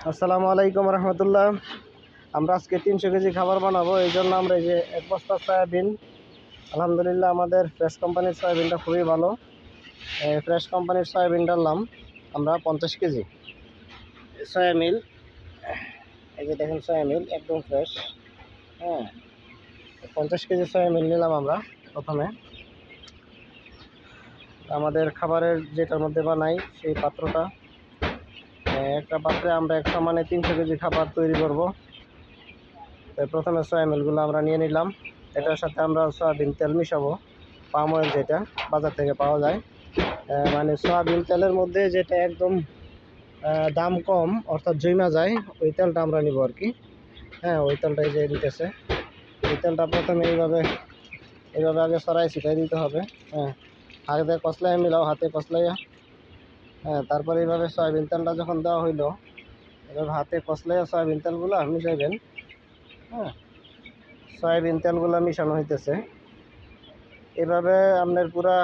আসসালামু আলাইকুম রহমতুল্লাহ। আমরা আজকে 300 কেজি খাবার বানাবো, এই জন্য আমরা এই যে এক বস্তা সয়াবিন, আলহামদুলিল্লাহ আমাদের ফ্রেশ কোম্পানির সয়াবিনটা খুবই ভালো। ফ্রেশ কোম্পানির সয়াবিন ডাললাম আমরা 50 কেজি সয়াবিন। এই যে দেখেন সয়াবিন একদম ফ্রেশ। হ্যাঁ, 50 কেজি সয়াবিন নিলাম আমরা। প্রথমে আমাদের খাবারের যেটার মধ্যে বানাই সেই পাত্রটা, একটা পাত্রে আমরা এক সমানে 300 কেজি খাবার তৈরি করব। তো প্রথমে সয়াবিনগুলো আমরা নিয়ে নিলাম। এটার সাথে আমরা সয়াবিন তেল মিশাবো, পাম অয়েল যেটা বাজার থেকে পাওয়া যায়। মানে সয়াবিন তেলের মধ্যে যেটা একদম দাম কম, অর্থাৎ জৈমা যায়, ওই তেলটা আমরা নিব আর কি। হ্যাঁ, ওই তেলটাই যে দিতেছে। ওই তেলটা প্রথমে এইভাবে আগে সরাই ছিটাই দিতে হবে। হ্যাঁ, আগে কসলাই মিলাও, হাতে কসলাইয়া। হ্যাঁ, তারপরে এইভাবে সয়াবিন তেলটা যখন দেওয়া হইলো, এভাবে হাতে কসলাইয়া সয়াবিন তেলগুলো মিশাইবেন। হ্যাঁ, সয়াবিন তেলগুলো মিশানো হইতেছে এভাবে। আপনার পুরা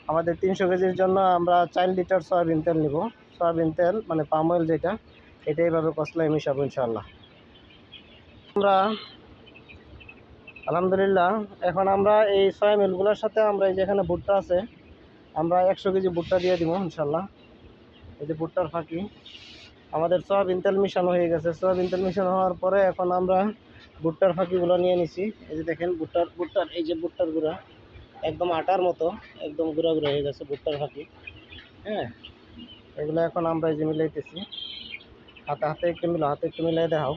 আমাদের 300 কেজির জন্য আমরা 4 লিটার সয়াবিন তেল নিব। সয়াবিন তেল মানে পাম অয়েল যেটা, এটা এইভাবে কসলায় মিশাবো ইনশাল্লাহ আমরা। আলহামদুলিল্লাহ এখন আমরা এই সয়াবিনগুলোর সাথে আমরা এই যেখানে ভুট্টা আছে, আমরা 100 কেজি ভুট্টা দিয়ে দিব ইনশাল্লাহ। এই যে ভুট্টার ফাঁকি আমাদের সয়াবিন তেল মিশানো হয়ে গেছে। সয়াবিন তেল মিশানো হওয়ার পরে এখন আমরা ভুট্টার ফাঁকিগুলো নিয়ে নিছি। এই যে দেখেন ভুট্টার এই যে ভুট্টার গুঁড়া একদম আটার মতো, একদম গুঁড়া গুঁড়া হয়ে গেছে ভুট্টার ফাঁকি। হ্যাঁ, এগুলো এখন আমরা এই যে মিলাইতেছি। হাতে একটু মিলাও, হাতে একটু মিলাই দেখাও,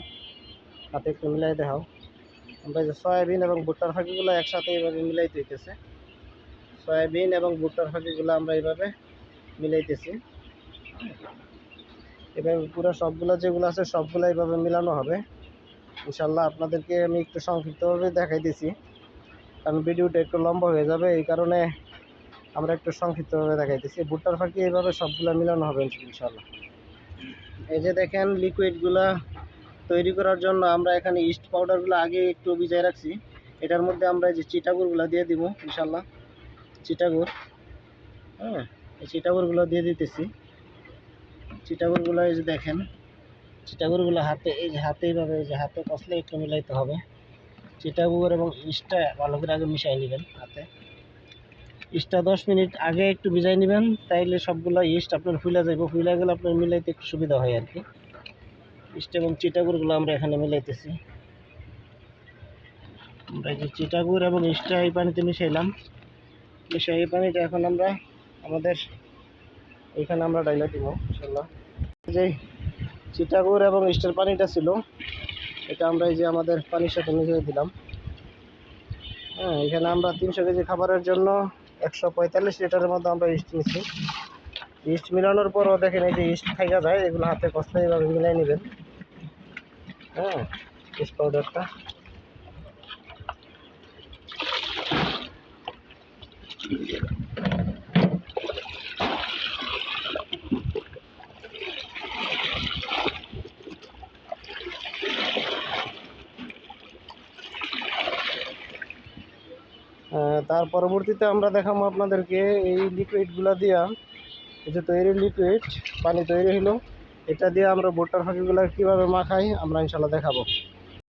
হাতে একটু মিলাই দেখাও। আমরা যে সয়াবিন এবং ভুট্টার ফাঁকিগুলো একসাথে এইভাবে মিলাইতে হইতেছে। সয়াবিন এবং ভুট্টার ফাঁকিগুলো আমরা এইভাবে মিলাইতেছি। এভাবে পুরো সবগুলো যেগুলো আছে সবগুলো এইভাবে মিলানো হবে ইনশাল্লাহ। আপনাদেরকে আমি একটু সংক্ষিপ্তভাবে দেখাইতেছি, কারণ ভিডিওটা একটু লম্বা হয়ে যাবে, এই কারণে আমরা একটু সংক্ষিপ্তভাবে দেখাইতেছি। ভুট্টার ফাঁকি এইভাবে সবগুলো মিলানো হবে ইনশাল্লাহ। এই যে দেখেন লিকুইডগুলা তৈরি করার জন্য আমরা এখানে ইস্ট পাউডারগুলো আগে একটু ভিজাই রাখছি। এটার মধ্যে আমরা এই যে চিটাগুড়গুলো দিয়ে দিব ইনশাল্লাহ। চিটাগুড়, হ্যাঁ, এই চিটাগুড়গুলো দিয়ে দিতেছি। চিটাগুড়গুলো এই যে দেখেন, চিটাগুড়গুলো হাতে এই যে হাতে এইভাবে এই যে হাতে কষলে একটু মিলাইতে হবে। চিটাগুড় এবং ইস্টটা ভালো করে আগে মিশাই নেবেন হাতে। ইস্টটা 10 মিনিট আগে একটু ভিজাই নেবেন, তাইলে সবগুলো ইস্ট আপনার ফুলে যাইব। ফুলে গেলে আপনার মিলাইতে একটু সুবিধা হয় আর কি। ইস্ট এবং চিটাগুড়গুলো আমরা এখানে মিলাইতেছি। আমরা যে চিটাগুড় এবং ইস্টটা এই পানিতে মিশাইলাম, মিশাই এই পানিটা এখন আমরা আমাদের এইখানে আমরা ডাইলা দিব ইনশাল্লাহ। যে চিটাগুড় এবং ইস্টের পানিটা ছিল, এটা আমরা এই যে আমাদের পানির সাথে মিশিয়ে দিলাম। হ্যাঁ, এখানে আমরা 300 কেজি খাবারের জন্য 145 লিটারের মধ্যে আমরা ইস্ট নিচ্ছি। ইস্ট মিলানোর পরও দেখেন এই যে ইস্ট থাইকা যায়, এগুলো হাতে কষলে এইভাবে মিলাই নেবেন। হ্যাঁ, ইস্ট পাউডারটা তার পরবর্তীতে আমরা দেখাবো আপনাদেরকে এই লিকুইডগুলো দিয়া, এই যে তৈরি লিকুইড পানি তৈরি হলো, এটা দিয়ে আমরা ভুট্টার ফাঁকিগুলো কীভাবে মাখাই আমরা ইনশাল্লাহ দেখাবো।